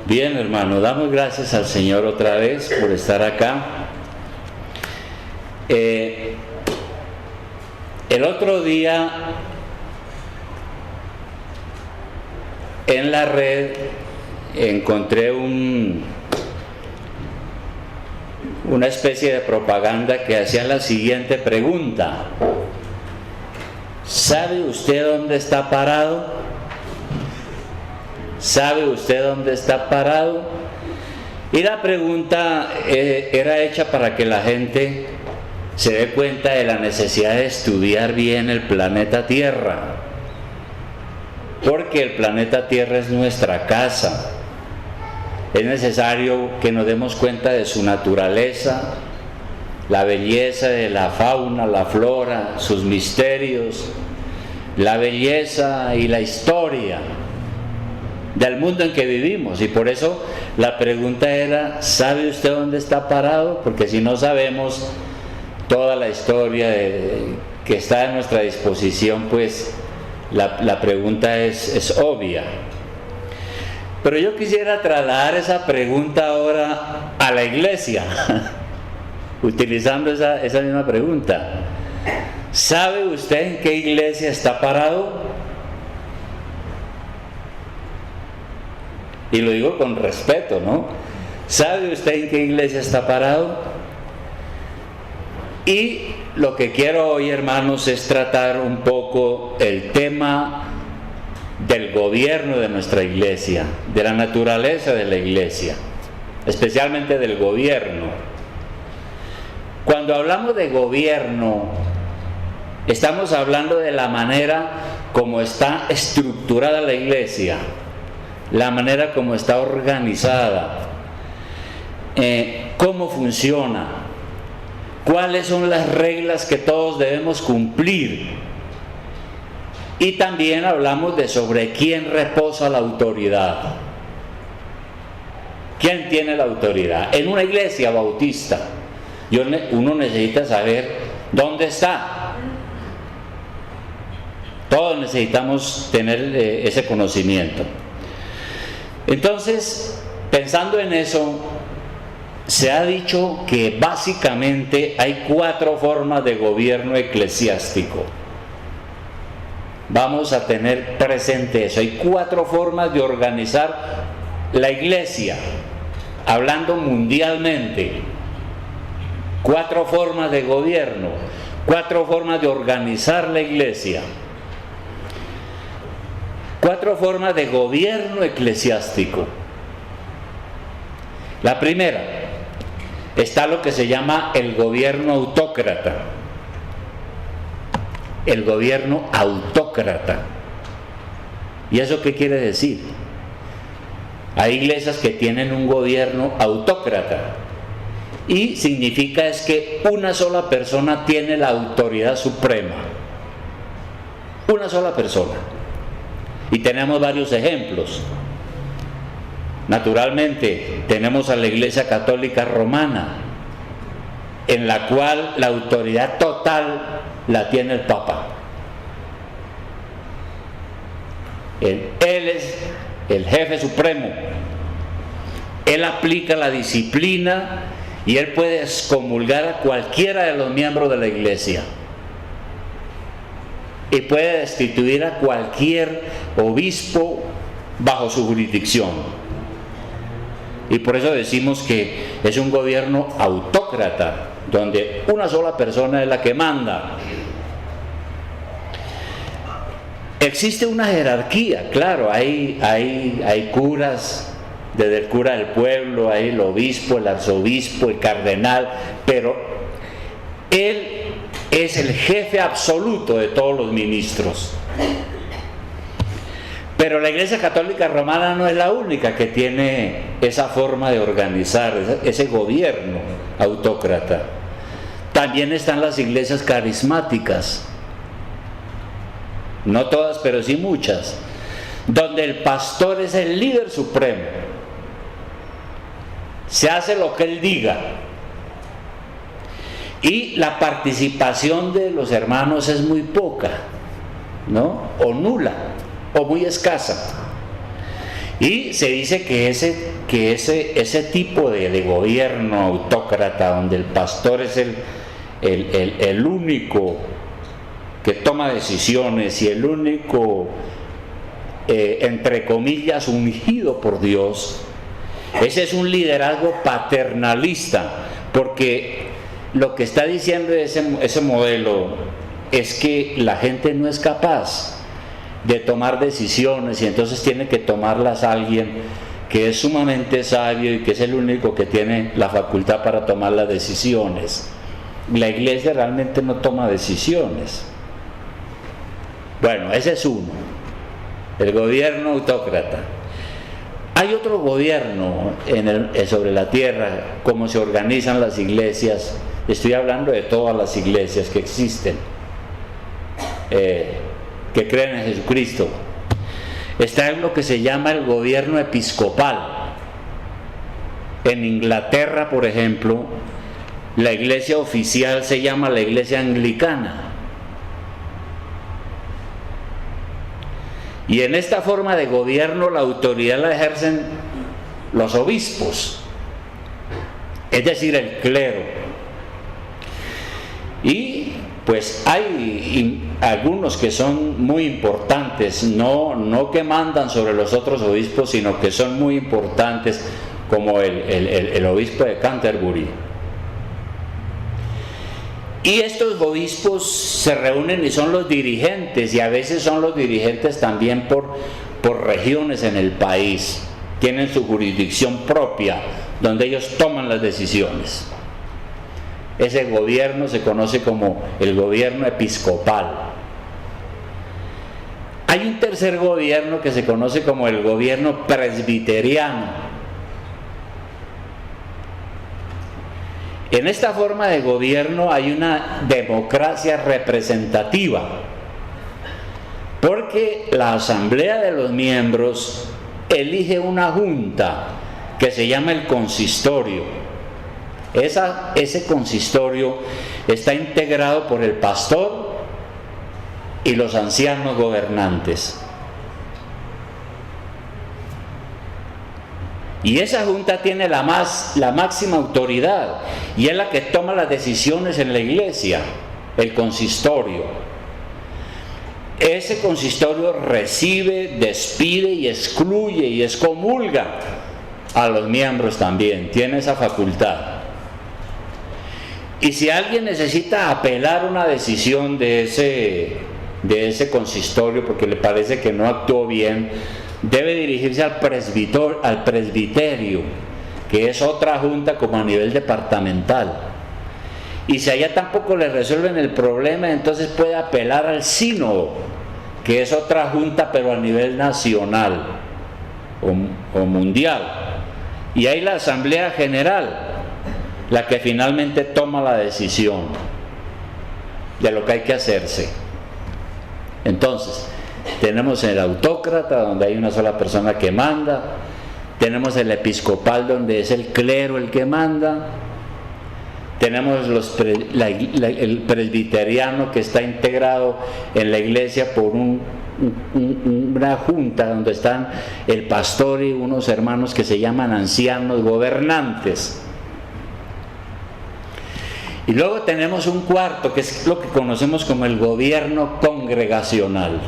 Bien, hermano, damos gracias al Señor otra vez por estar acá. El otro día en la red encontré una especie de propaganda que hacía la siguiente pregunta: ¿sabe usted dónde está parado? ¿Sabe usted dónde está parado? Y la pregunta era hecha para que la gente se dé cuenta de la necesidad de estudiar bien el planeta Tierra, porque el planeta Tierra es nuestra casa. Es necesario que nos demos cuenta de su naturaleza, la belleza de la fauna, la flora, sus misterios, la belleza y la historia del mundo en que vivimos. Y por eso la pregunta era: ¿sabe usted dónde está parado? Porque si no sabemos toda la historia que está a nuestra disposición, pues la pregunta es obvia. Pero yo quisiera trasladar esa pregunta ahora a la iglesia, utilizando esa misma pregunta. ¿Sabe usted en qué iglesia está parado? Y lo digo con respeto, ¿no? ¿Sabe usted en qué iglesia está parado? Y lo que quiero hoy, hermanos, es tratar un poco el tema del gobierno de nuestra iglesia, de la naturaleza de la iglesia, especialmente del gobierno. Cuando hablamos de gobierno, estamos hablando de la manera como está estructurada la iglesia, la manera como está organizada, cómo funciona, cuáles son las reglas que todos debemos cumplir. Y también hablamos de sobre quién reposa la autoridad. ¿Quién tiene la autoridad? En una iglesia bautista, uno necesita saber dónde está. Todos necesitamos tener ese conocimiento. Entonces, pensando en eso, se ha dicho que básicamente hay 4 formas de gobierno eclesiástico. Vamos a tener presente eso. Hay 4 formas de organizar la iglesia, hablando mundialmente. 4 formas de gobierno, 4 formas de organizar la iglesia. 4 formas de gobierno eclesiástico. La primera, está lo que se llama el gobierno autócrata. El gobierno autócrata. ¿Y eso qué quiere decir? Hay iglesias que tienen un gobierno autócrata, y significa es que una sola persona tiene la autoridad suprema. Una sola persona. Y tenemos varios ejemplos. Naturalmente, tenemos a la Iglesia Católica Romana, en la cual la autoridad total la tiene el Papa. Él es el jefe supremo. Él aplica la disciplina y él puede excomulgar a cualquiera de los miembros de la iglesia. Y puede destituir a cualquier obispo bajo su jurisdicción. Y por eso decimos que es un gobierno autócrata, donde una sola persona es la que manda. Existe una jerarquía, claro, hay curas, desde el cura del pueblo, hay el obispo, el arzobispo, el cardenal, pero él es el jefe absoluto de todos los ministros. Pero la Iglesia Católica Romana no es la única que tiene esa forma de organizar, ese gobierno autócrata. También están las iglesias carismáticas, no todas, pero sí muchas, donde el pastor es el líder supremo. Se hace lo que él diga. Y la participación de los hermanos es muy poca, ¿no? O nula, o muy escasa. Y se dice que ese tipo de gobierno autócrata, donde el pastor es el único que toma decisiones y el único, entre comillas, ungido por Dios, ese es un liderazgo paternalista, porque lo que está diciendo ese modelo es que la gente no es capaz de tomar decisiones y entonces tiene que tomarlas alguien que es sumamente sabio y que es el único que tiene la facultad para tomar las decisiones. La iglesia realmente no toma decisiones. Bueno, ese es uno, el gobierno autócrata. Hay otro gobierno sobre la tierra, cómo se organizan las iglesias. Estoy hablando de todas las iglesias que existen, que creen en Jesucristo. Está en lo que se llama el gobierno episcopal. En Inglaterra, por ejemplo, la iglesia oficial se llama la iglesia anglicana. Y en esta forma de gobierno la autoridad la ejercen los obispos, es decir, el clero. Y pues hay algunos que son muy importantes, no que mandan sobre los otros obispos, sino que son muy importantes, como el obispo de Canterbury. Y estos obispos se reúnen y son los dirigentes, y a veces son los dirigentes también por regiones en el país. Tienen su jurisdicción propia, donde ellos toman las decisiones. Ese gobierno se conoce como el gobierno episcopal. Hay un tercer gobierno que se conoce como el gobierno presbiteriano. En esta forma de gobierno hay una democracia representativa, porque la asamblea de los miembros elige una junta que se llama el consistorio. Ese consistorio está integrado por el pastor y los ancianos gobernantes. Y esa junta tiene la máxima autoridad, y es la que toma las decisiones en la iglesia, el consistorio. Ese consistorio recibe, despide y excluye y excomulga a los miembros también, tiene esa facultad. Y si alguien necesita apelar una decisión de ese consistorio porque le parece que no actuó bien, debe dirigirse al presbiterio, que es otra junta como a nivel departamental. Y si allá tampoco le resuelven el problema, entonces puede apelar al sínodo, que es otra junta pero a nivel nacional o mundial. Y hay la asamblea general, la que finalmente toma la decisión de lo que hay que hacerse. Entonces, tenemos el autócrata, donde hay una sola persona que manda. Tenemos el episcopal, donde es el clero el que manda. Tenemos el presbiteriano, que está integrado en la iglesia por una junta donde están el pastor y unos hermanos que se llaman ancianos gobernantes. Y luego tenemos un cuarto, que es lo que conocemos como el gobierno congregacional.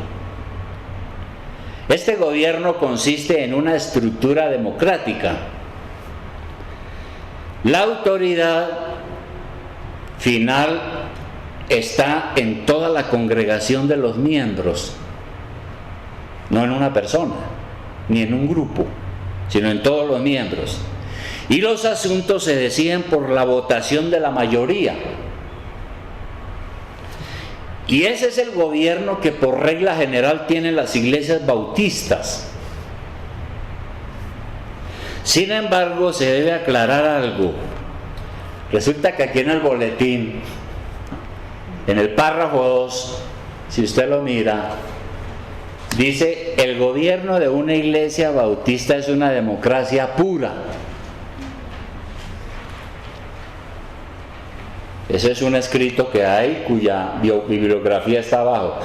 Este gobierno consiste en una estructura democrática. La autoridad final está en toda la congregación de los miembros, no en una persona, ni en un grupo, sino en todos los miembros. Y los asuntos se deciden por la votación de la mayoría. Y ese es el gobierno que por regla general tienen las iglesias bautistas. Sin embargo, se debe aclarar algo. Resulta que aquí en el boletín, en el párrafo 2, si usted lo mira, dice: el gobierno de una iglesia bautista es una democracia pura. Ese es un escrito que hay cuya bibliografía está abajo.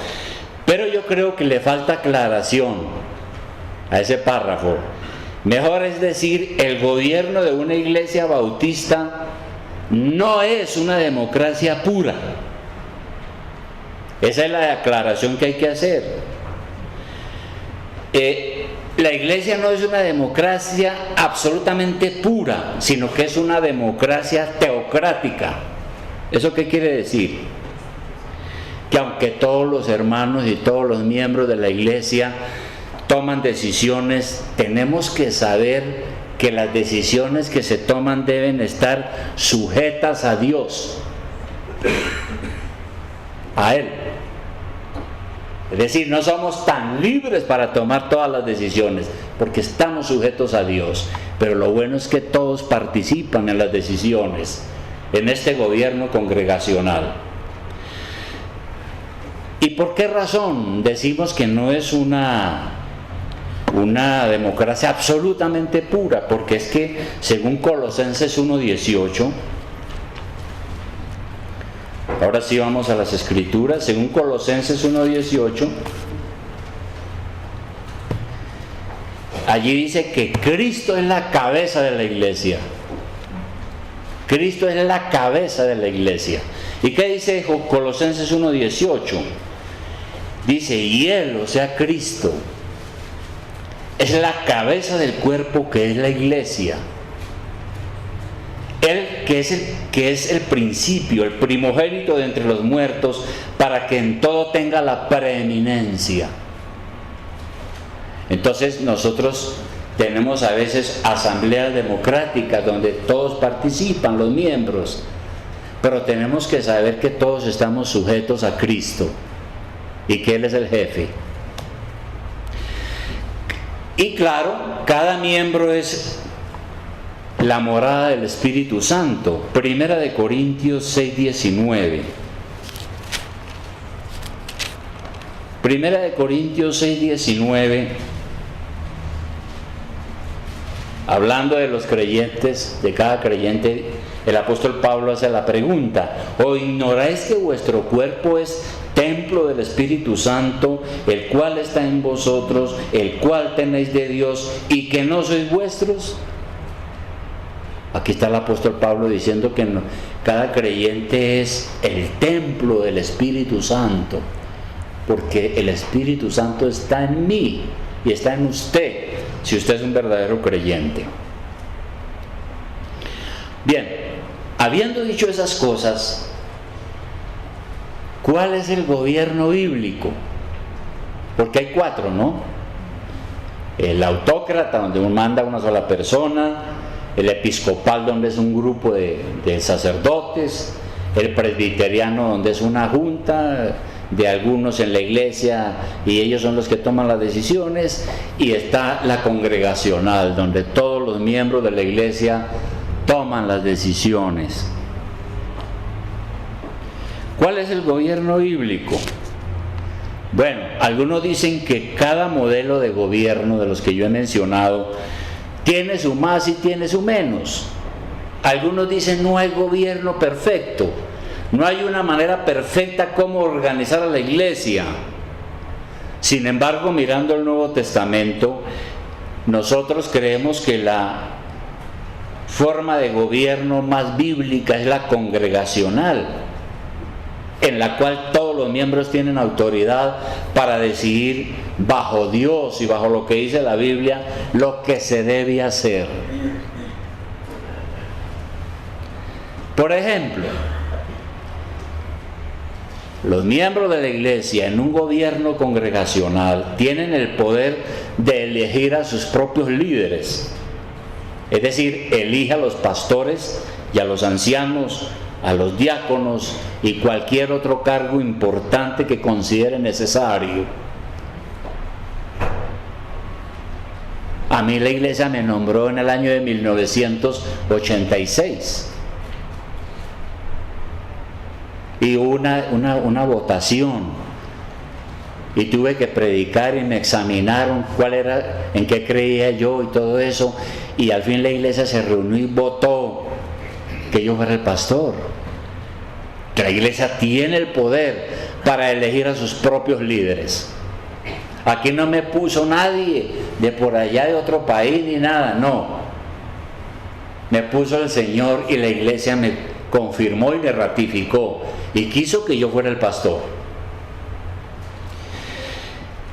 Pero yo creo que le falta aclaración a ese párrafo. Mejor es decir, el gobierno de una iglesia bautista no es una democracia pura. Esa es la aclaración que hay que hacer. La iglesia no es una democracia absolutamente pura, sino que es una democracia teocrática. ¿Eso qué quiere decir? Que aunque todos los hermanos y todos los miembros de la iglesia toman decisiones, tenemos que saber que las decisiones que se toman deben estar sujetas a Dios, a Él. Es decir, no somos tan libres para tomar todas las decisiones, porque estamos sujetos a Dios. Pero lo bueno es que todos participan en las decisiones, en este gobierno congregacional. ¿Y por qué razón decimos que no es una democracia absolutamente pura? Porque es que, según Colosenses 1:18, ahora sí vamos a las Escrituras, según Colosenses 1:18, allí dice que Cristo es la cabeza de la iglesia. Cristo es la cabeza de la iglesia. ¿Y qué dice Colosenses 1:18? Dice, y Él, o sea Cristo, es la cabeza del cuerpo que es la iglesia. Él que es el principio, el primogénito de entre los muertos, para que en todo tenga la preeminencia. Entonces nosotros tenemos a veces asambleas democráticas donde todos participan, los miembros, pero tenemos que saber que todos estamos sujetos a Cristo y que Él es el jefe. Y claro, cada miembro es la morada del Espíritu Santo. Primera de Corintios 6:19. Primera de Corintios 6:19. Hablando de los creyentes, de cada creyente, el apóstol Pablo hace la pregunta: ¿o ignoráis que vuestro cuerpo es templo del Espíritu Santo, el cual está en vosotros, el cual tenéis de Dios, y que no sois vuestros? Aquí está el apóstol Pablo diciendo que cada creyente es el templo del Espíritu Santo, porque el Espíritu Santo está en mí y está en usted, si usted es un verdadero creyente. Bien, habiendo dicho esas cosas, ¿cuál es el gobierno bíblico? Porque hay 4, ¿no? El autócrata, donde uno manda una sola persona; el episcopal, donde es un grupo de sacerdotes; el presbiteriano, donde es una junta de algunos en la iglesia y ellos son los que toman las decisiones; y está la congregacional, donde todos los miembros de la iglesia toman las decisiones. ¿Cuál es el gobierno bíblico? Bueno, algunos dicen que cada modelo de gobierno de los que yo he mencionado tiene su más y tiene su menos. Algunos dicen no hay gobierno perfecto, no hay una manera perfecta como organizar a la iglesia. Sin embargo, mirando el Nuevo Testamento, nosotros creemos que la forma de gobierno más bíblica es la congregacional, en la cual todos los miembros tienen autoridad para decidir bajo Dios y bajo lo que dice la Biblia lo que se debe hacer. Por ejemplo, los miembros de la iglesia en un gobierno congregacional tienen el poder de elegir a sus propios líderes. Es decir, elige a los pastores y a los ancianos, a los diáconos y cualquier otro cargo importante que considere necesario. A mí la iglesia me nombró en el año de 1986 y hubo una votación y tuve que predicar y me examinaron cuál era, en qué creía yo y todo eso, y al fin la iglesia se reunió y votó que yo fuera el pastor. La iglesia tiene el poder para elegir a sus propios líderes. Aquí no me puso nadie de por allá de otro país ni nada, no. Me puso el Señor y la iglesia me confirmó y me ratificó y quiso que yo fuera el pastor.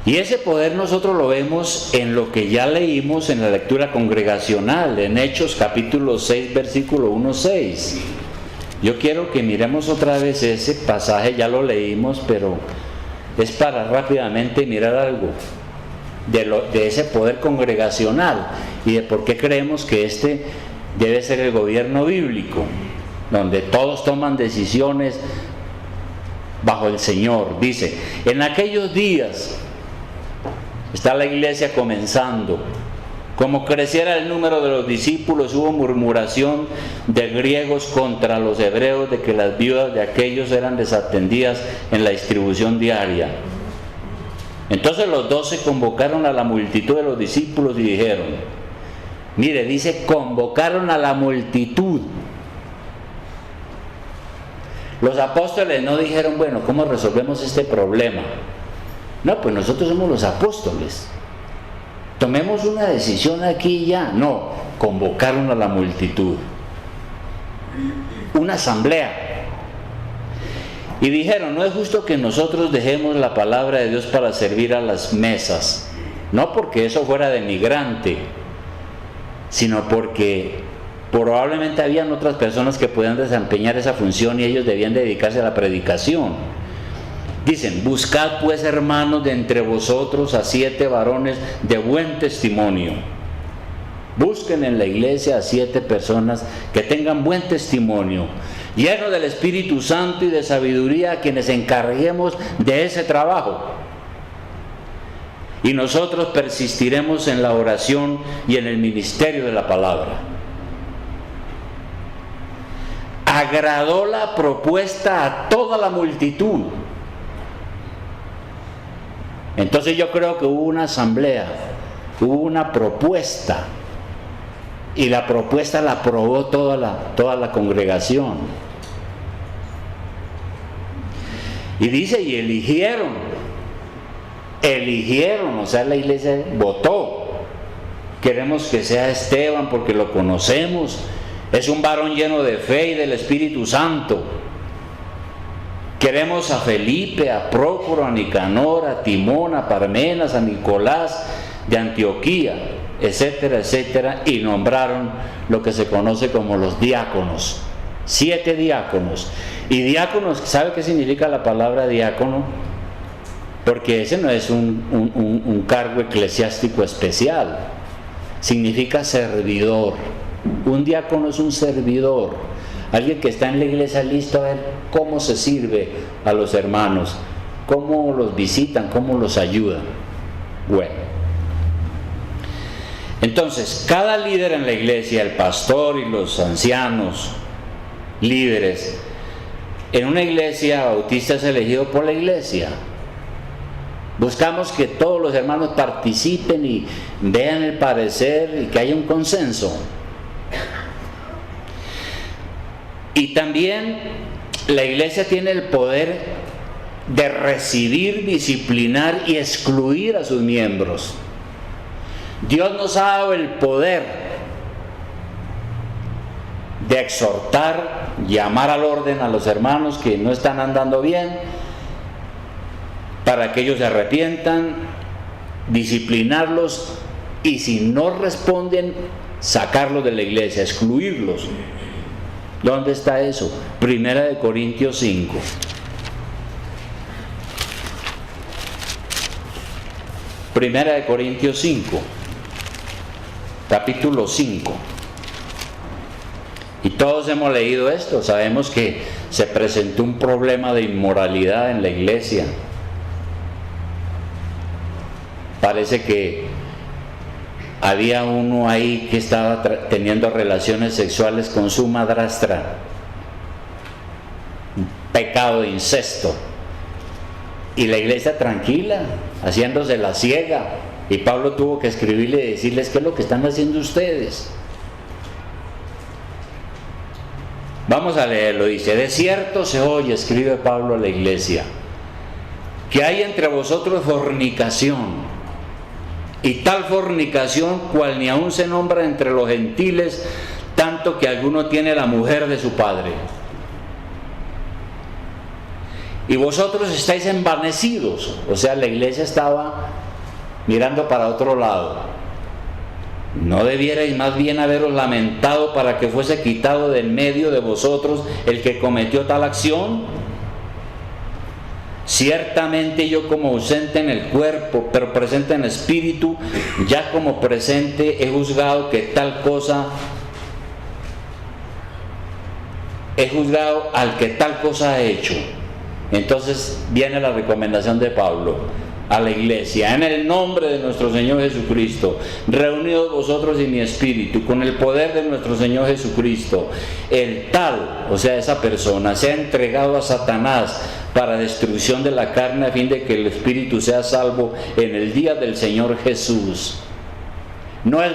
Y ese poder nosotros lo vemos en lo que ya leímos en la lectura congregacional, en Hechos capítulo 6, versículo 1-6. Yo quiero que miremos otra vez ese pasaje, ya lo leímos, pero es para rápidamente mirar algo de ese poder congregacional y de por qué creemos que este debe ser el gobierno bíblico, donde todos toman decisiones bajo el Señor. Dice, en aquellos días está la iglesia comenzando. Como creciera el número de los discípulos, hubo murmuración de griegos contra los hebreos de que las viudas de aquellos eran desatendidas en la distribución diaria. Entonces los 12 convocaron a la multitud de los discípulos y dijeron, mire, dice, convocaron a la multitud. Los apóstoles no dijeron, bueno, ¿cómo resolvemos este problema? No, pues nosotros somos los apóstoles. Tomemos una decisión aquí y ya. No, convocaron a la multitud. Una asamblea. Y dijeron, no es justo que nosotros dejemos la palabra de Dios para servir a las mesas. No porque eso fuera denigrante, sino porque probablemente habían otras personas que podían desempeñar esa función y ellos debían dedicarse a la predicación. Dicen, buscad pues, hermanos, de entre vosotros a 7 varones de buen testimonio. Busquen en la iglesia a 7 personas que tengan buen testimonio, llenos del Espíritu Santo y de sabiduría, a quienes encarguemos de ese trabajo. Y nosotros persistiremos en la oración y en el ministerio de la palabra. Agradó la propuesta a toda la multitud. Entonces yo creo que hubo una asamblea, hubo una propuesta, y la propuesta la aprobó toda la congregación. Y dice, y eligieron, o sea, la iglesia votó. Queremos que sea Esteban porque lo conocemos, es un varón lleno de fe y del Espíritu Santo. Queremos a Felipe, a Prócoro, a Nicanor, a Timón, a Parmenas, a Nicolás de Antioquía, etcétera, etcétera, y nombraron lo que se conoce como los diáconos, 7 diáconos. Y diáconos, ¿sabe qué significa la palabra diácono? Porque ese no es un cargo eclesiástico especial, significa servidor. Un diácono es un servidor, alguien que está en la iglesia listo a ver cómo se sirve a los hermanos, cómo los visitan, cómo los ayudan. Bueno, entonces cada líder en la iglesia, el pastor y los ancianos, líderes, en una iglesia bautista es elegido por la iglesia. Buscamos que todos los hermanos participen y vean el parecer y que haya un consenso. Y también la iglesia tiene el poder de recibir, disciplinar y excluir a sus miembros. Dios nos ha dado el poder de exhortar, llamar al orden a los hermanos que no están andando bien, para que ellos se arrepientan, disciplinarlos y si no responden, sacarlos de la iglesia, excluirlos. ¿Dónde está eso? Primera de Corintios 5. Primera de Corintios 5, capítulo 5. Y todos hemos leído esto, sabemos que se presentó un problema de inmoralidad en la iglesia. Parece que había uno ahí que estaba teniendo relaciones sexuales con su madrastra, un pecado de incesto, y la iglesia tranquila, haciéndose la ciega, y Pablo tuvo que escribirle y decirles qué es lo que están haciendo ustedes. Vamos a leerlo, dice, de cierto se oye, escribe Pablo a la iglesia, que hay entre vosotros fornicación, y tal fornicación cual ni aun se nombra entre los gentiles, tanto que alguno tiene la mujer de su padre. Y vosotros estáis envanecidos. O sea, la iglesia estaba mirando para otro lado. ¿No debierais más bien haberos lamentado para que fuese quitado de en medio de vosotros el que cometió tal acción? Ciertamente yo, como ausente en el cuerpo, pero presente en espíritu, ya como presente he juzgado que tal cosa, he juzgado al que tal cosa ha hecho. Entonces viene la recomendación de Pablo a la iglesia: en el nombre de nuestro Señor Jesucristo, reunidos vosotros y mi espíritu, con el poder de nuestro Señor Jesucristo, el tal, o sea, esa persona, sea entregado a Satanás para destrucción de la carne, a fin de que el espíritu sea salvo en el día del Señor Jesús. No es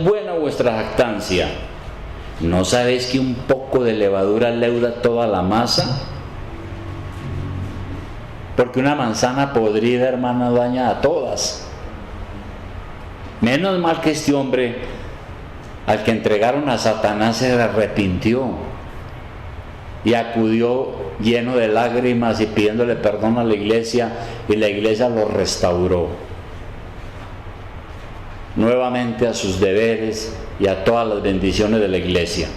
buena vuestra jactancia. ¿No sabéis que un poco de levadura leuda toda la masa? Porque una manzana podrida, hermana, daña a todas. Menos mal que este hombre, al que entregaron a Satanás, se arrepintió y acudió lleno de lágrimas y pidiéndole perdón a la iglesia, y la iglesia lo restauró nuevamente a sus deberes y a todas las bendiciones de la iglesia.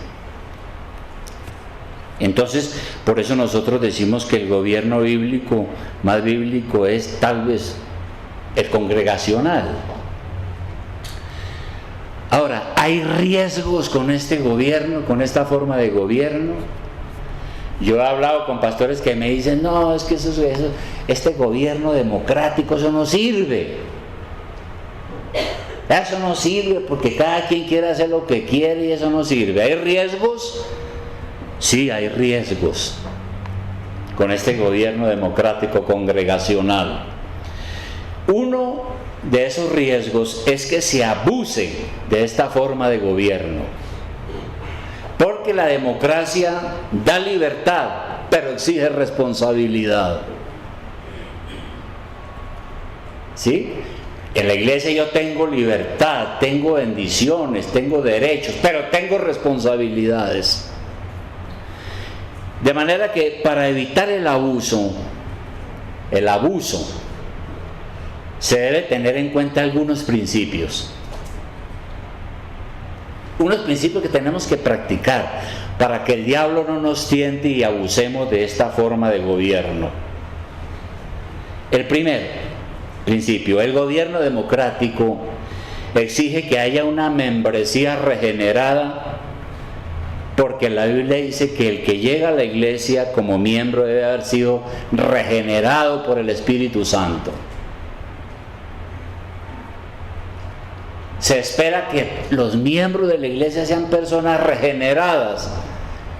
Entonces, por eso nosotros decimos que el gobierno bíblico, más bíblico, es tal vez el congregacional. Ahora, ¿hay riesgos con este gobierno, con esta forma de gobierno? Yo he hablado con pastores que me dicen: no, es que este gobierno democrático, eso no sirve. Eso no sirve porque cada quien quiere hacer lo que quiere y eso no sirve. ¿Hay riesgos? Sí, hay riesgos con este gobierno democrático congregacional. Uno de esos riesgos es que se abuse de esta forma de gobierno, porque la democracia da libertad, pero exige responsabilidad. ¿Sí? En la iglesia yo tengo libertad, tengo bendiciones, tengo derechos, pero tengo responsabilidades. De manera que para evitar el abuso, se debe tener en cuenta algunos principios. Unos principios que tenemos que practicar para que el diablo no nos tiente y abusemos de esta forma de gobierno. El primer principio: el gobierno democrático exige que haya una membresía regenerada, porque la Biblia dice que el que llega a la iglesia como miembro debe haber sido regenerado por el Espíritu Santo. Se espera que los miembros de la iglesia sean personas regeneradas,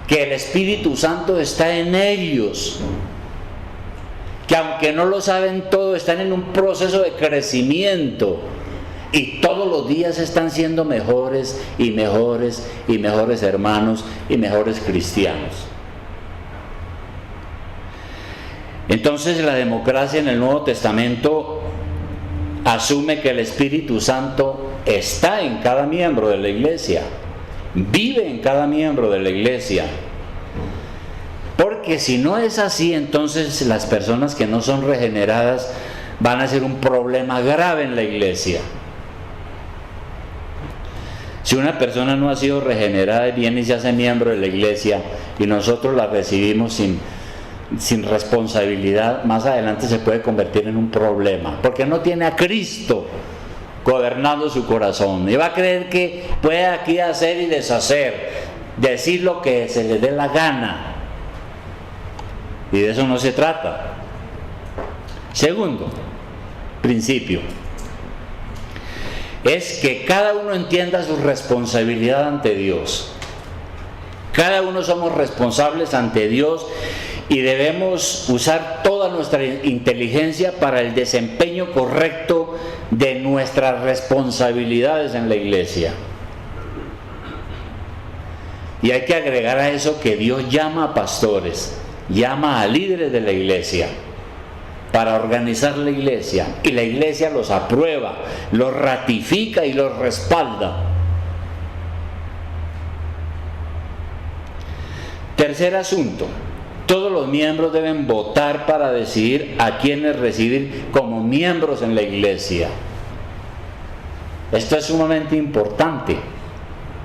que el Espíritu Santo está en ellos, que aunque no lo saben todo, están en un proceso de crecimiento y todos los días están siendo mejores y mejores y mejores hermanos y mejores cristianos. Entonces, la democracia en el Nuevo Testamento asume que el Espíritu Santo está en cada miembro de la iglesia, vive en cada miembro de la iglesia. Porque si no es así, entonces las personas que no son regeneradas van a ser un problema grave en la iglesia. Si una persona no ha sido regenerada y viene y se hace miembro de la iglesia y nosotros la recibimos sin responsabilidad, más adelante se puede convertir en un problema, porque no tiene a Cristo gobernando su corazón y va a creer que puede aquí hacer y deshacer, decir lo que se le dé la gana, y de eso no se trata. Segundo principio es que cada uno entienda su responsabilidad ante Dios. Cada uno somos responsables ante Dios y debemos usar toda nuestra inteligencia para el desempeño correcto de nuestras responsabilidades en la iglesia. Y hay que agregar a eso que Dios llama a pastores, llama a líderes de la iglesia. para organizar la iglesia, y la iglesia los aprueba, los ratifica y los respalda. Tercer asunto: todos los miembros deben votar para decidir a quiénes recibir como miembros en la iglesia. Esto es sumamente importante,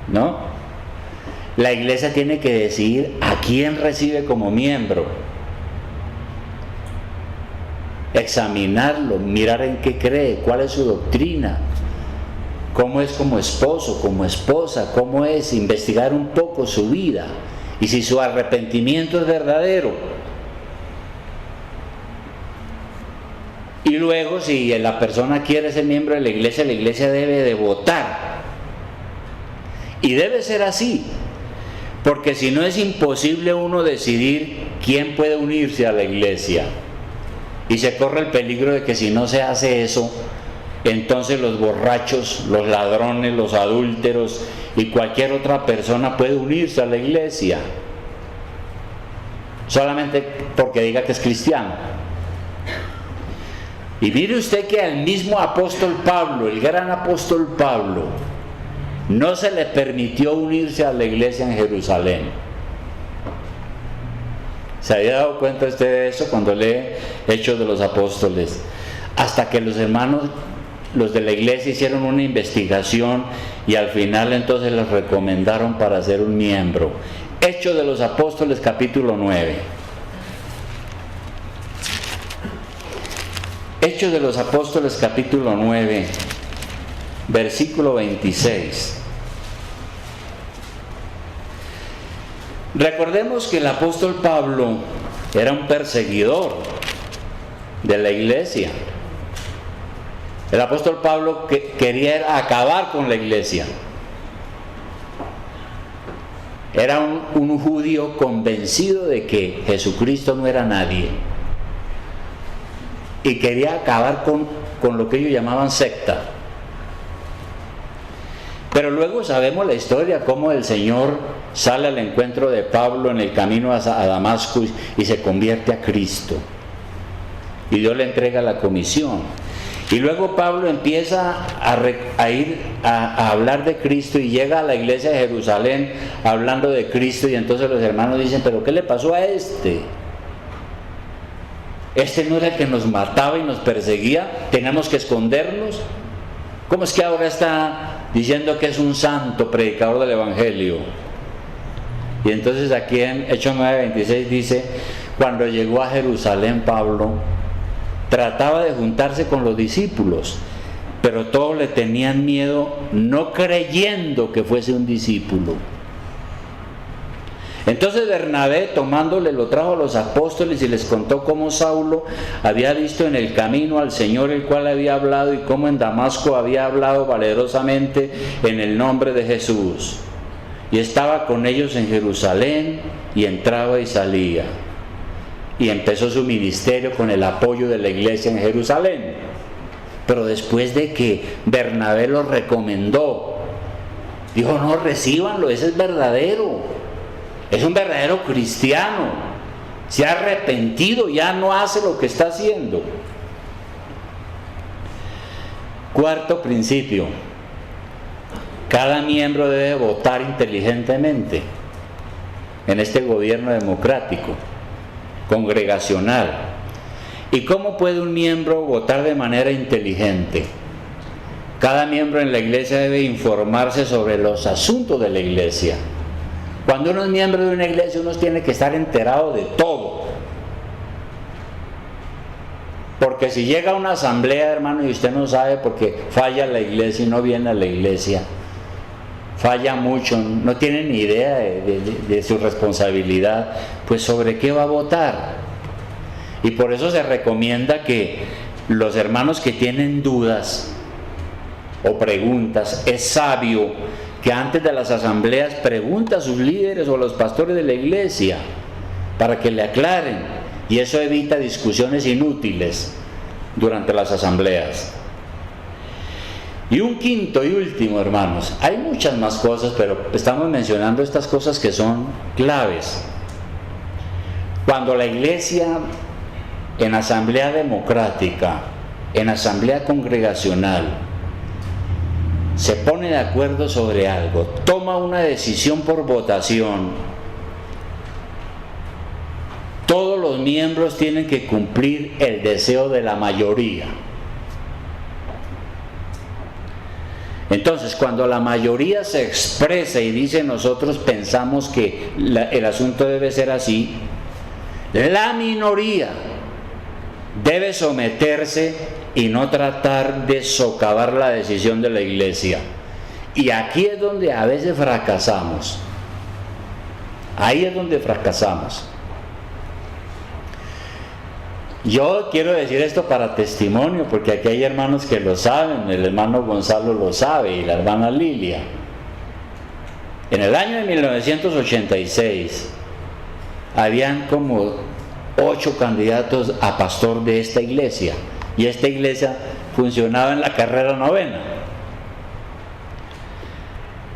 ¿no? La iglesia tiene que decidir a quién recibe como miembro, examinarlo, mirar en qué cree, cuál es su doctrina, cómo es como esposo, como esposa, cómo es, investigar un poco su vida y si su arrepentimiento es verdadero. Y luego, si la persona quiere ser miembro de la iglesia debe de votar. Y debe ser así, porque si no es imposible uno decidir quién puede unirse a la iglesia. Y se corre el peligro de que si no se hace eso, entonces los borrachos, los ladrones, los adúlteros y cualquier otra persona puede unirse a la iglesia, solamente porque diga que es cristiano. Y mire usted que al mismo apóstol Pablo, el gran apóstol Pablo, no se le permitió unirse a la iglesia en Jerusalén. ¿Se había dado cuenta usted de eso cuando lee Hechos de los Apóstoles? Hasta que los hermanos, los de la iglesia, hicieron una investigación y al final entonces les recomendaron para ser un miembro. Hechos de los Apóstoles, capítulo 9. Hechos de los Apóstoles, capítulo 9, versículo 26. Recordemos que el apóstol Pablo era un perseguidor de la iglesia. El apóstol Pablo quería acabar con la iglesia. Era un judío convencido de que Jesucristo no era nadie. Y quería acabar con lo que ellos llamaban secta. Pero luego sabemos la historia, cómo el Señor sale al encuentro de Pablo en el camino a Damasco y se convierte a Cristo. Y Dios le entrega la comisión. Y luego Pablo empieza a ir a hablar de Cristo y llega a la iglesia de Jerusalén hablando de Cristo, y entonces los hermanos dicen: ¿pero qué le pasó a este? ¿Este no era el que nos mataba y nos perseguía? ¿Tenemos que escondernos? ¿Cómo es que ahora está diciendo que es un santo predicador del Evangelio? Y entonces aquí en Hechos 9:26 dice: cuando llegó a Jerusalén, Pablo trataba de juntarse con los discípulos, pero todos le tenían miedo, no creyendo que fuese un discípulo. Entonces Bernabé, tomándole, lo trajo a los apóstoles y les contó cómo Saulo había visto en el camino al Señor, el cual había hablado, y cómo en Damasco había hablado valerosamente en el nombre de Jesús. Y estaba con ellos en Jerusalén, y entraba y salía. Y empezó su ministerio con el apoyo de la iglesia en Jerusalén. Pero después de que Bernabé lo recomendó, dijo: no, recíbanlo, ese es verdadero. Es un verdadero cristiano, se ha arrepentido, ya no hace lo que está haciendo. Cuarto principio: cada miembro debe votar inteligentemente en este gobierno democrático, congregacional. ¿Y cómo puede un miembro votar de manera inteligente? Cada miembro en la iglesia debe informarse sobre los asuntos de la iglesia. Cuando uno es miembro de una iglesia, uno tiene que estar enterado de todo. Porque si llega a una asamblea, hermano, y usted no sabe porque falla la iglesia y no viene a la iglesia, falla mucho, no tiene ni idea de su responsabilidad, pues ¿sobre qué va a votar? Y por eso se recomienda que los hermanos que tienen dudas o preguntas, es sabio que antes de las asambleas pregunte a sus líderes o a los pastores de la iglesia para que le aclaren, y eso evita discusiones inútiles durante las asambleas. Y un quinto y último, hermanos, hay muchas más cosas, pero estamos mencionando estas cosas que son claves. Cuando la iglesia en asamblea democrática, en asamblea congregacional, se pone de acuerdo sobre algo, toma una decisión por votación, todos los miembros tienen que cumplir el deseo de la mayoría. Entonces, cuando la mayoría se expresa y dice nosotros pensamos que el asunto debe ser así, la minoría debe someterse y no tratar de socavar la decisión de la iglesia. Y aquí es donde a veces fracasamos. Ahí es donde fracasamos. Yo quiero decir esto para testimonio, porque aquí hay hermanos que lo saben. El hermano Gonzalo lo sabe y la hermana Lilia. En el año de 1986 habían como 8 candidatos a pastor de esta iglesia, y esta iglesia funcionaba en la carrera novena,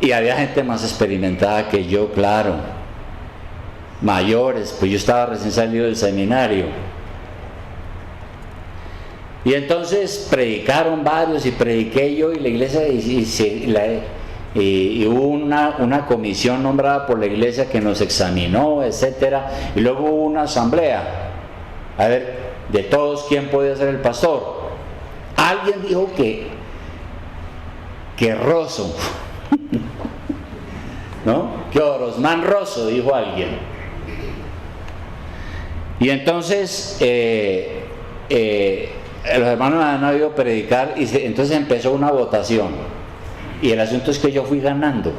y había gente más experimentada que yo, claro, mayores, pues yo estaba recién salido del seminario. Y entonces predicaron varios y prediqué yo, y la iglesia y hubo una comisión nombrada por la iglesia que nos examinó, etcétera, y luego hubo una asamblea a ver de todos quién podía ser el pastor. Alguien dijo que Rosso ¿no? Que Orosmán Rosso, dijo alguien. Y entonces los hermanos me han oído predicar, y entonces empezó una votación, y el asunto es que yo fui ganando,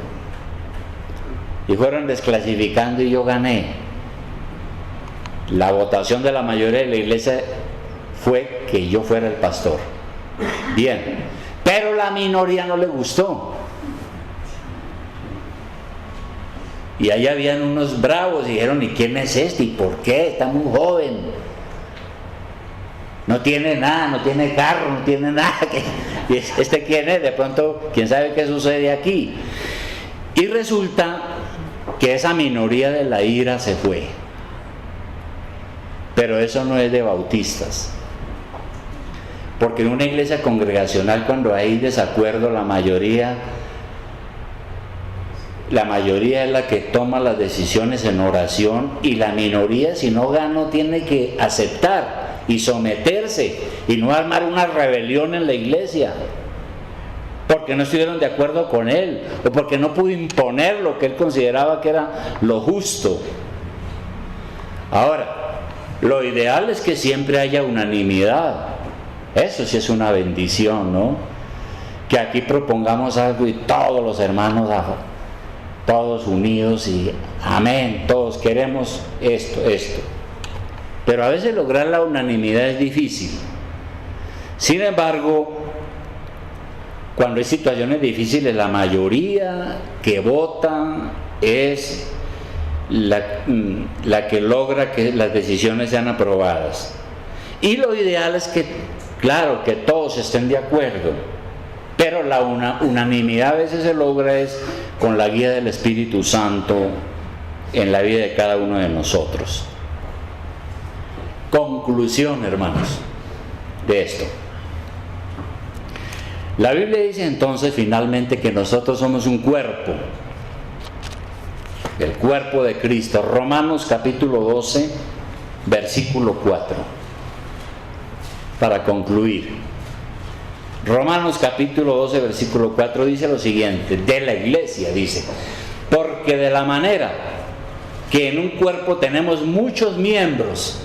y fueron desclasificando y yo gané. La votación de la mayoría de la iglesia fue que yo fuera el pastor. Bien, pero la minoría no le gustó, y ahí habían unos bravos y dijeron: ¿y quién es este? ¿Y por qué? Está muy joven, no tiene nada, no tiene carro, no tiene nada. ¿Este quién es? De pronto, ¿quién sabe qué sucede aquí? Y resulta que esa minoría de la ira se fue. Pero eso no es de bautistas. Porque en una iglesia congregacional, cuando hay desacuerdo, la mayoría es la que toma las decisiones en oración, y la minoría, si no gana, tiene que aceptar y someterse, y no armar una rebelión en la iglesia porque no estuvieron de acuerdo con él, o porque no pudo imponer lo que él consideraba que era lo justo. Ahora, lo ideal es que siempre haya unanimidad. Eso sí es una bendición, ¿no? Que aquí propongamos algo y todos los hermanos, todos unidos, y amén, todos queremos esto. Pero a veces lograr la unanimidad es difícil. Sin embargo, cuando hay situaciones difíciles, la mayoría que vota es la que logra que las decisiones sean aprobadas. Y lo ideal es que, claro, que todos estén de acuerdo, pero la unanimidad a veces se logra es con la guía del Espíritu Santo en la vida de cada uno de nosotros. Conclusión, hermanos, de esto. La Biblia dice entonces finalmente que nosotros somos un cuerpo, el cuerpo de Cristo. Romanos capítulo 12, versículo 4. Para concluir, Romanos capítulo 12, versículo 4 dice lo siguiente, de la iglesia dice: porque de la manera que en un cuerpo tenemos muchos miembros,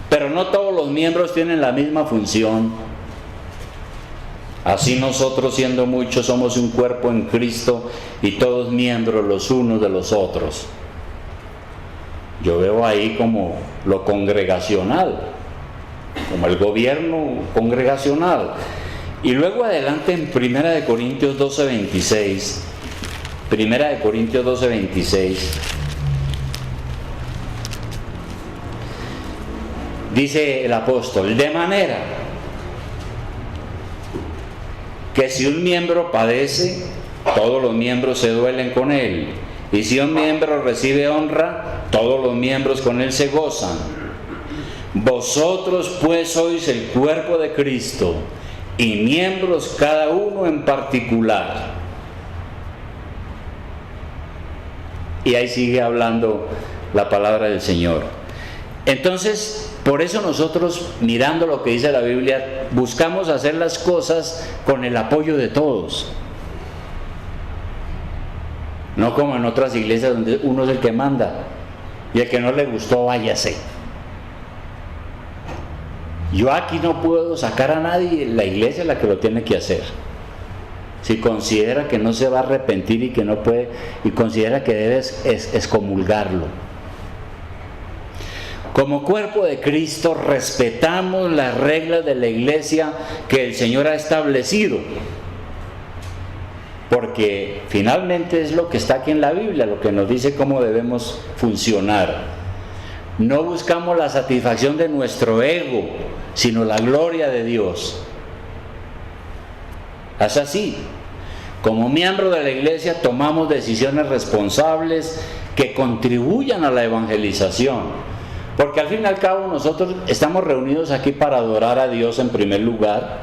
pero no todos los miembros tienen la misma función, así nosotros, siendo muchos, somos un cuerpo en Cristo, y todos miembros los unos de los otros. Yo veo ahí como lo congregacional, como el gobierno congregacional. Y luego adelante en 1 Corintios 12:26, 1 Corintios 12:26, dice el apóstol: de manera que si un miembro padece, todos los miembros se duelen con él, y si un miembro recibe honra, todos los miembros con él se gozan. Vosotros pues sois el cuerpo de Cristo y miembros cada uno en particular. Y ahí sigue hablando la palabra del Señor. Entonces, por eso nosotros, mirando lo que dice la Biblia, buscamos hacer las cosas con el apoyo de todos. No como en otras iglesias donde uno es el que manda y el que no le gustó, váyase. Yo aquí no puedo sacar a nadie, la iglesia es la que lo tiene que hacer. Si considera que no se va a arrepentir y que no puede, y considera que debe excomulgarlo. Como cuerpo de Cristo respetamos las reglas de la iglesia que el Señor ha establecido, porque finalmente es lo que está aquí en la Biblia, lo que nos dice cómo debemos funcionar. No buscamos la satisfacción de nuestro ego, sino la gloria de Dios. Es así. Como miembro de la iglesia tomamos decisiones responsables que contribuyan a la evangelización. Porque al fin y al cabo nosotros estamos reunidos aquí para adorar a Dios en primer lugar,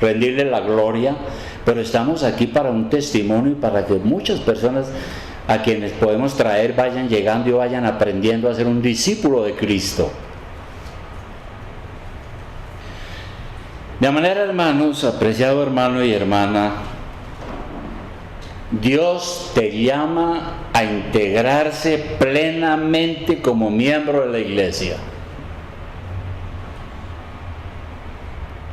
rendirle la gloria, pero estamos aquí para un testimonio y para que muchas personas a quienes podemos traer vayan llegando y vayan aprendiendo a ser un discípulo de Cristo. De manera, hermanos, apreciado hermano y hermana, Dios te llama a integrarse plenamente como miembro de la iglesia.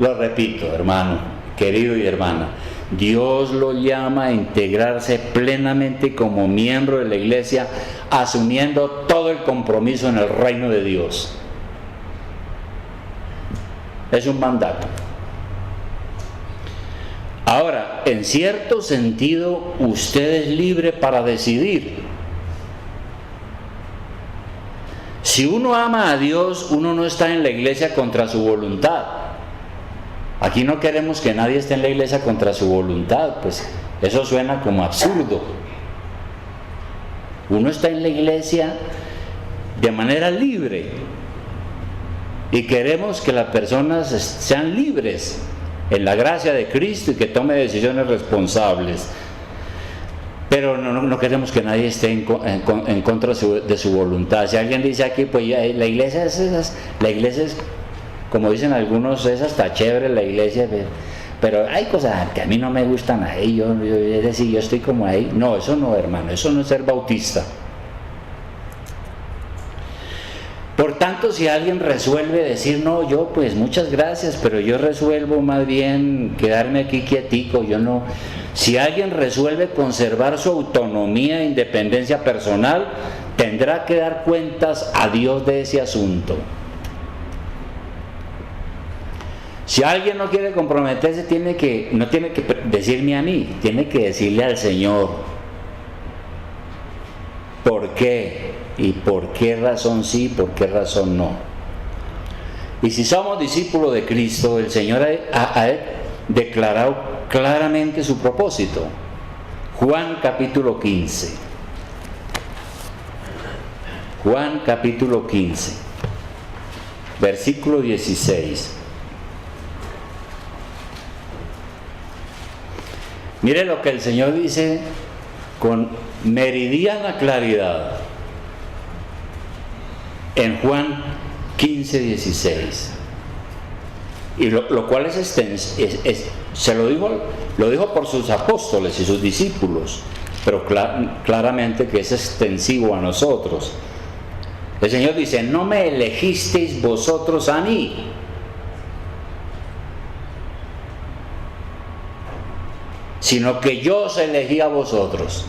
Lo repito, hermano, querido y hermana, Dios lo llama a integrarse plenamente como miembro de la iglesia, asumiendo todo el compromiso en el reino de Dios. Es un mandato. Ahora, en cierto sentido, usted es libre para decidir. Si uno ama a Dios, uno no está en la iglesia contra su voluntad. Aquí no queremos que nadie esté en la iglesia contra su voluntad, pues eso suena como absurdo. Uno está en la iglesia de manera libre y queremos que las personas sean libres en la gracia de Cristo y que tome decisiones responsables, pero no queremos que nadie esté en contra de su voluntad. Si alguien dice aquí, pues ya, la iglesia es, como dicen algunos, es hasta chévere la iglesia, pero hay cosas que a mí no me gustan ahí, es decir, yo estoy como ahí. No, eso no, hermano, eso no es ser bautista. Por tanto, si alguien resuelve decir, no, yo pues muchas gracias, pero yo resuelvo más bien quedarme aquí quietico, yo no. Si alguien resuelve conservar su autonomía e independencia personal, tendrá que dar cuentas a Dios de ese asunto. Si alguien no quiere comprometerse, no tiene que decirme a mí, tiene que decirle al Señor. ¿Por qué? ¿Y por qué razón sí, por qué razón no? Y si somos discípulos de Cristo, el Señor ha declarado claramente su propósito. Juan capítulo 15. Juan capítulo 15, versículo 16. Mire lo que el Señor dice con meridiana claridad en Juan 15, 16. Y lo cual se lo dijo por sus apóstoles y sus discípulos, pero claramente que es extensivo a nosotros. El Señor dice, no me elegisteis vosotros a mí, sino que yo os elegí a vosotros.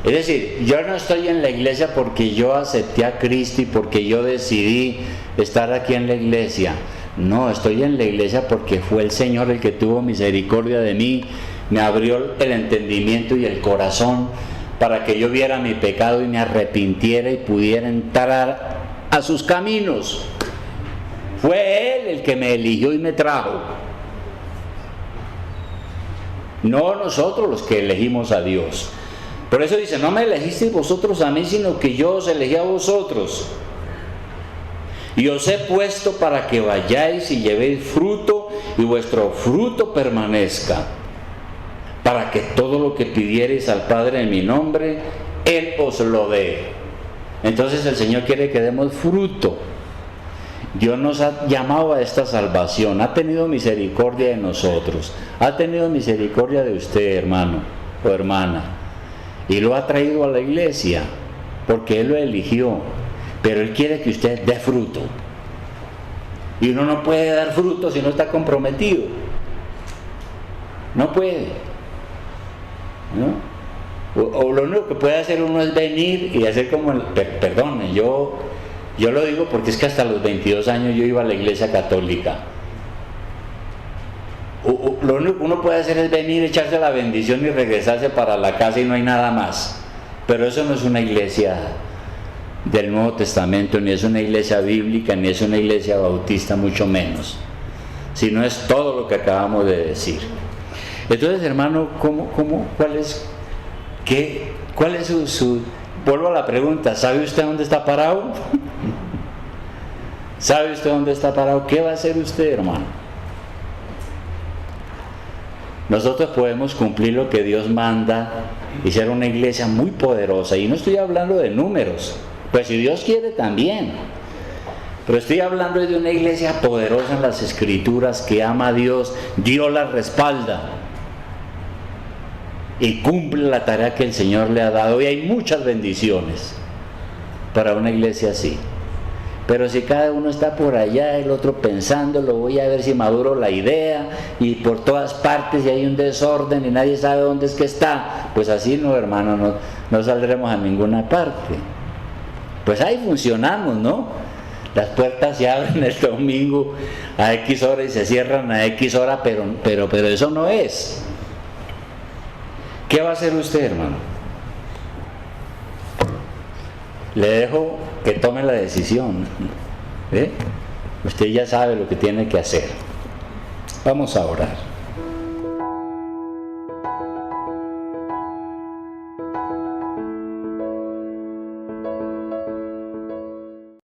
Es decir, yo no estoy en la iglesia porque yo acepté a Cristo y porque yo decidí estar aquí en la iglesia. No, estoy en la iglesia porque fue el Señor el que tuvo misericordia de mí, me abrió el entendimiento y el corazón para que yo viera mi pecado y me arrepintiera y pudiera entrar a sus caminos. Fue Él el que me eligió y me trajo. No nosotros los que elegimos a Dios. Por eso dice, no me elegisteis vosotros a mí, sino que yo os elegí a vosotros. Y os he puesto para que vayáis y llevéis fruto y vuestro fruto permanezca, para que todo lo que pidiereis al Padre en mi nombre, Él os lo dé. Entonces el Señor quiere que demos fruto. Dios nos ha llamado a esta salvación, ha tenido misericordia de nosotros, ha tenido misericordia de usted, hermano o hermana, y lo ha traído a la iglesia, porque Él lo eligió, pero Él quiere que usted dé fruto. Y uno no puede dar fruto si no está comprometido. No puede, ¿no? O lo único que puede hacer uno es venir y hacer como perdone, yo lo digo porque es que hasta los 22 años yo iba a la iglesia católica. Lo único que uno puede hacer es venir, echarse la bendición y regresarse para la casa y no hay nada más. Pero eso no es una iglesia del Nuevo Testamento, ni es una iglesia bíblica, ni es una iglesia bautista, mucho menos. Sino es todo lo que acabamos de decir. Entonces, hermano, ¿cuál es su vuelvo a la pregunta, ¿sabe usted dónde está parado? ¿Sabe usted dónde está parado? ¿Qué va a hacer usted, hermano? Nosotros podemos cumplir lo que Dios manda y ser una iglesia muy poderosa. Y no estoy hablando de números, pues si Dios quiere también. Pero estoy hablando de una iglesia poderosa en las Escrituras, que ama a Dios, Dios la respalda y cumple la tarea que el Señor le ha dado. Y hay muchas bendiciones para una iglesia así. Pero si cada uno está por allá, el otro pensando, lo voy a ver si maduro la idea, y por todas partes y hay un desorden y nadie sabe dónde es que está, pues así no, hermano, no saldremos a ninguna parte. Pues ahí funcionamos, ¿no? Las puertas se abren el domingo a X hora y se cierran a X hora, pero eso no es. ¿Qué va a hacer usted, hermano? Le dejo que tome la decisión. Usted ya sabe lo que tiene que hacer. Vamos a orar.